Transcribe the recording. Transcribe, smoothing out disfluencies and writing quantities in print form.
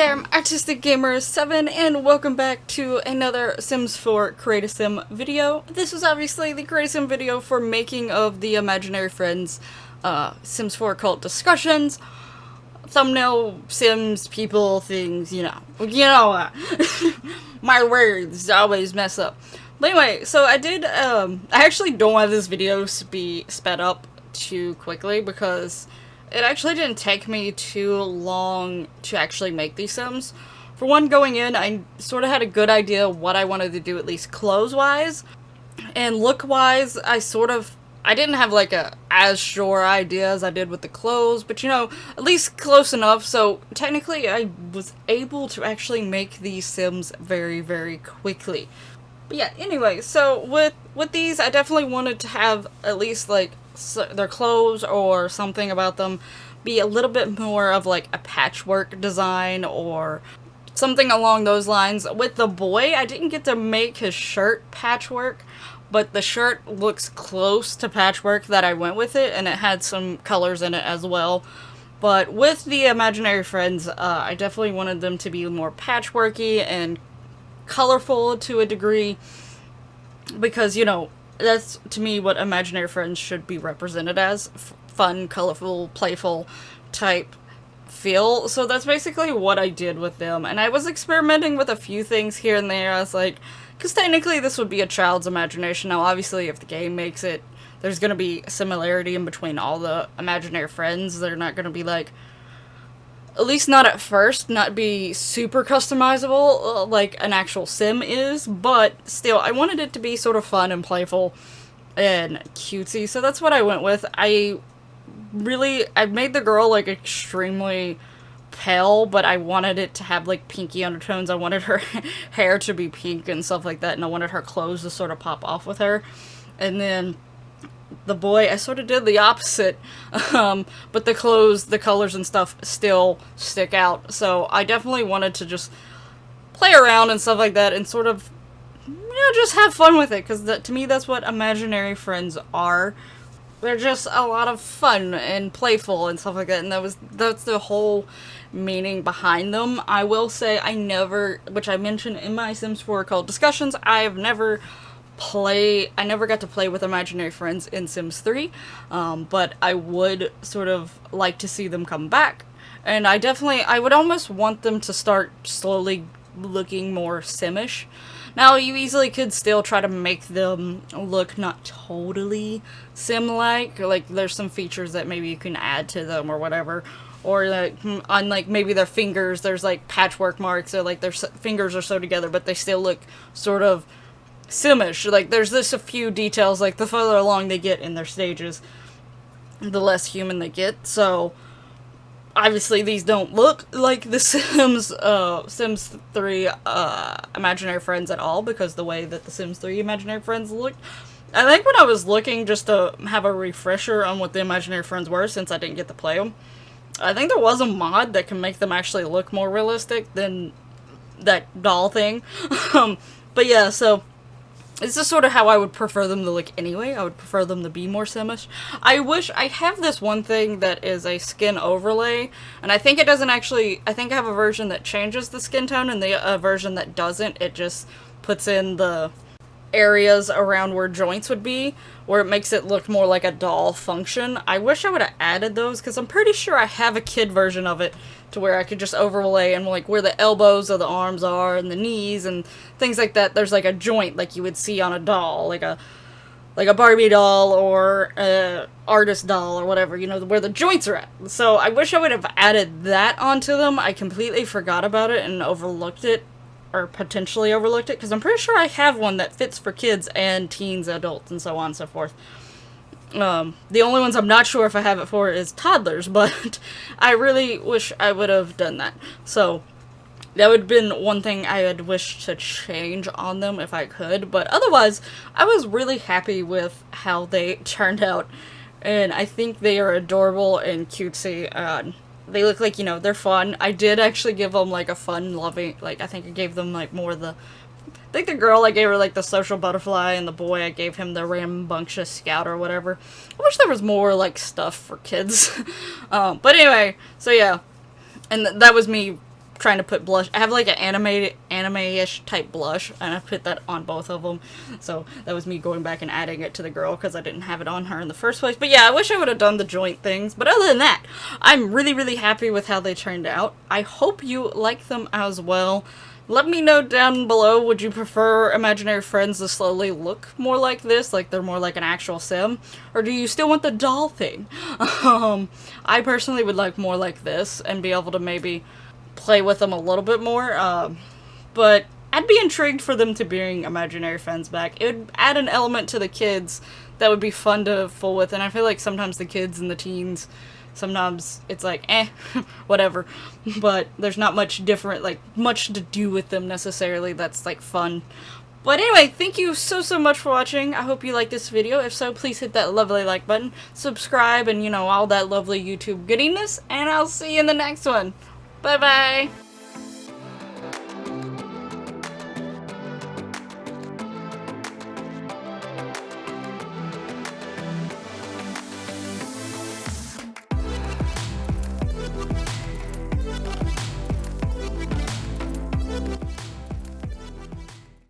there, I'm Artistic Gamer 7 and welcome back to another Sims 4 Create a Sim video. This is obviously the Create a Sim video for making of the Imaginary Friends Sims 4 Occult discussions. Thumbnail, Sims, people, things, you know. My words always mess up. But anyway, so I actually don't want this video to be sped up too quickly because it actually didn't take me too long to actually make these Sims. For one, going in, I sort of had a good idea what I wanted to do, at least clothes-wise. And look-wise, I didn't have like as sure idea as I did with the clothes, but you know, at least close enough, so technically I was able to actually make these Sims very, very quickly. But yeah, anyway, so with these, I definitely wanted to have at least like their clothes or something about them be a little bit more of like a patchwork design or something along those lines. With the boy, I didn't get to make his shirt patchwork, but the shirt looks close to patchwork that I went with it, and it had some colors in it as well. But with the Imaginary Friends, I definitely wanted them to be more patchworky and colorful to a degree, because, you know, that's, to me, what Imaginary Friends should be represented as. Fun, colorful, playful type feel. So that's basically what I did with them. And I was experimenting with a few things here and there. I was like, because technically this would be a child's imagination. Now, obviously, if the game makes it, there's going to be a similarity in between all the Imaginary Friends. They're not going to be like, at least not at first, not be super customizable like an actual sim is, but still, I wanted it to be sort of fun and playful and cutesy, so that's what I went with. I made the girl like extremely pale, but I wanted it to have like pinky undertones. I wanted her hair to be pink and stuff like that, and I wanted her clothes to sort of pop off with her. And then the boy, I sort of did the opposite, but the clothes, the colors and stuff still stick out, so I definitely wanted to just play around and stuff like that and sort of, you know, just have fun with it, because to me that's what Imaginary Friends are. They're just a lot of fun and playful and stuff like that, and that's the whole meaning behind them. I will say I never, which I mentioned in my Sims 4 Occult discussions, I never got to play with Imaginary Friends in Sims 3, but I would sort of like to see them come back, and I would almost want them to start slowly looking more Simish. Now, you easily could still try to make them look not totally Sim-like, like there's some features that maybe you can add to them or whatever, or like, on like maybe their fingers, there's like patchwork marks, or like their fingers are sewed together, but they still look sort of Simish. Like, there's just a few details, like, the further along they get in their stages, the less human they get, so obviously these don't look like the Sims 3 Imaginary Friends at all, because the way that the Sims 3 Imaginary Friends looked. I think when I was looking just to have a refresher on what the Imaginary Friends were, since I didn't get to play them, I think there was a mod that can make them actually look more realistic than that doll thing. But yeah, so this is sort of how I would prefer them to look anyway. I would prefer them to be more Simish. I wish I have this one thing that is a skin overlay, and I think it doesn't actually, I think I have a version that changes the skin tone, and the version that doesn't. It just puts in the areas around where joints would be, where it makes it look more like a doll function. I wish I would have added those, because I'm pretty sure I have a kid version of it to where I could just overlay and like where the elbows of the arms are and the knees and things like that. There's like a joint like you would see on a doll, like a Barbie doll or a artist doll or whatever, you know, where the joints are at. So I wish I would have added that onto them. I completely forgot about it and overlooked it, or potentially overlooked it, because I'm pretty sure I have one that fits for kids and teens, adults, and so on and so forth. The only ones I'm not sure if I have it for is toddlers, but I really wish I would have done that. So that would have been one thing I had wished to change on them if I could, but otherwise, I was really happy with how they turned out, and I think they are adorable and cutesy. They look like, you know, they're fun. I did actually give them, like, a fun, loving, like, I think I gave them, like, more the, I think the girl, I gave her, like, the social butterfly, and the boy, I gave him the rambunctious scout or whatever. I wish there was more, like, stuff for kids. But anyway, so yeah. And that was me trying to put blush. I have like an anime-ish type blush, and I put that on both of them. So that was me going back and adding it to the girl because I didn't have it on her in the first place. But yeah, I wish I would have done the joint things. But other than that, I'm really, really happy with how they turned out. I hope you like them as well. Let me know down below, would you prefer imaginary friends to slowly look more like this, like they're more like an actual sim? Or do you still want the doll thing? I personally would like more like this, and be able to maybe play with them a little bit more, but I'd be intrigued for them to bring imaginary friends back. It would add an element to the kids that would be fun to fool with, and I feel like sometimes the kids and the teens, sometimes it's like, whatever, but there's not much different, like, much to do with them necessarily that's, like, fun. But anyway, thank you so much for watching. I hope you liked this video. If so, please hit that lovely like button, subscribe, and, you know, all that lovely YouTube goodiness, and I'll see you in the next one. Bye-bye!